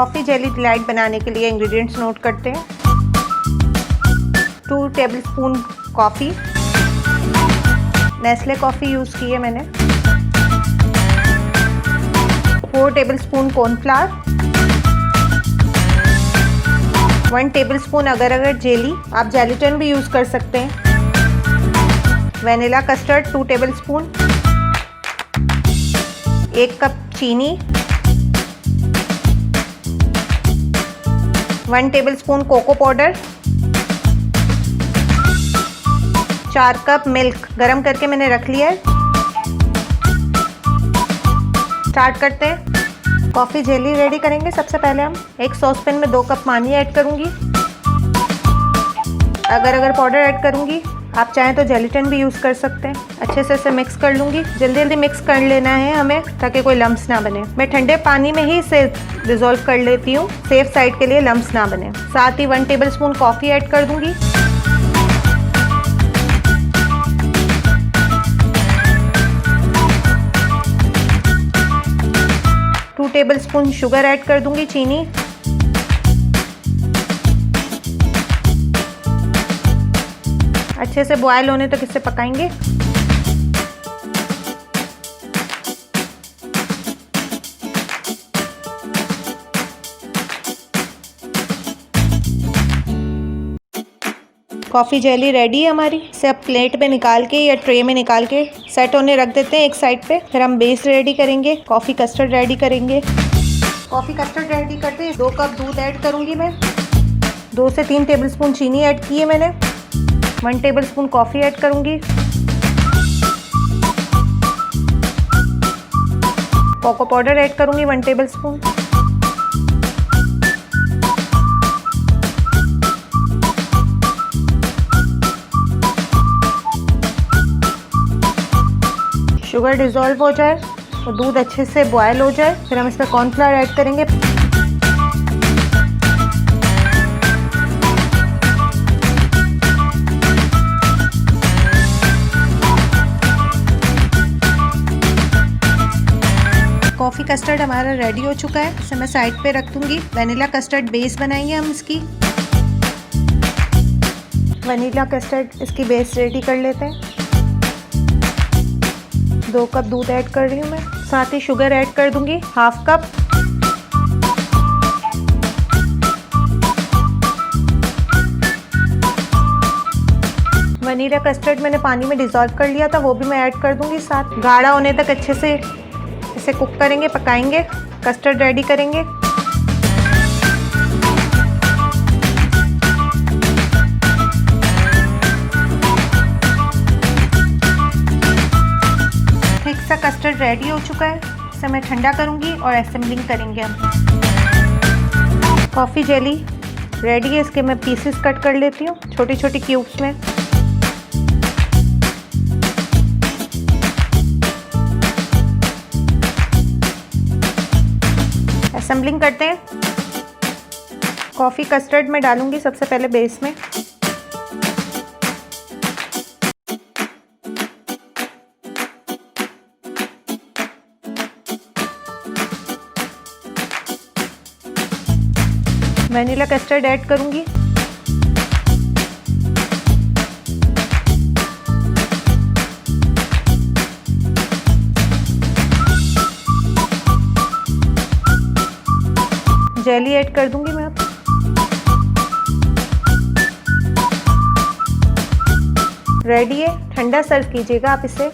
Coffee jelly delight बनाने के लिए इंग्रेडिएंट्स नोट करते हैं। 2 tablespoon coffee, Nestle coffee use की है मैंने। 4 टेबलस्पून कॉर्नफ्लावर, 1 टेबलस्पून अगर जेली, आप जेलीटन भी यूज़ कर सकते हैं। वनीला कस्टर्ड 2 टेबलस्पून, 1 कप चीनी, 1 tablespoon cocoa powder, 4 cup milk गरम करके मैंने रख लिया है। स्टार्ट करते हैं। कॉफ़ी जेली रेडी करेंगे। सबसे पहले हम एक सॉसपैन में 2 कप पानी ऐड करूंगी। अगर पाउडर ऐड करूंगी, आप चाहें तो जेलीटन भी यूज़ कर सकते हैं। अच्छे से इसे मिक्स कर लूँगी। जल्दी मिक्स कर लेना है हमें, ताकि कोई लम्स ना बने। मैं ठंडे पानी में ही इसे डिज़ोल्व कर लेती हूँ, सेफ साइड के लिए लम्स ना बने। साथ ही 1 टेबलस्पून कॉफ़ी ऐड कर दूँगी। टू टेबलस्पून शुगर ऐड कर दूँगी, चीनी। अच्छे से बॉयल होने तक इसे पकाएंगे। कॉफ़ी जेली रेडी है हमारी। इसे अब प्लेट में निकाल के या ट्रे में निकाल के सेट होने रख देते हैं एक साइड पे। फिर हम बेस रेडी करेंगे, कॉफ़ी कस्टर्ड रेडी करेंगे। कॉफ़ी कस्टर्ड रेडी करते हैं। 2 कप दूध ऐड करूँगी मैं। 2 से 3 टेबलस्पून चीनी ऐड की है मैंने। 1 टेबलस्पून कॉफ़ी ऐड करूँगी। कोको पाउडर ऐड करूँगी 1 टेबलस्पून। शुगर डिज़ोल्व हो जाए और दूध अच्छे से बॉयल हो जाए, फिर हम इसमें कॉर्नफ्लावर ऐड करेंगे। कॉफ़ी कस्टर्ड हमारा रेडी हो चुका है। इसे मैं साइड पे रख दूंगी। वनीला कस्टर्ड बेस बनाएंगे हम इसकी। वनीला कस्टर्ड इसकी बेस रेडी कर लेते हैं। 2 कप दूध ऐड कर रही हूँ मैं। साथ ही शुगर ऐड कर दूंगी 1/2 कप। वनीला कस्टर्ड मैंने पानी में डिज़ोल्व कर लिया था, वो भी मैं ऐड कर दूंगी साथ। गाढ़ा होने तक अच्छे से इसे कुक करेंगे, पकाएंगे, कस्टर्ड रेडी करेंगे। थिक सा कस्टर्ड रेडी हो चुका है। इसे मैं ठंडा करूंगी और असेंबलिंग करेंगे हम। कॉफ़ी जेली रेडी है। इसके मैं पीसेस कट कर लेती हूँ छोटी छोटी क्यूब्स में। असेंबलिंग करते हैं। कॉफ़ी कस्टर्ड में डालूंगी सबसे पहले बेस में। वनीला कस्टर्ड ऐड करूंगी। जेली ऐड कर दूंगी मैं अब। रेडी है। ठंडा सर्व कीजिएगा आप इसे।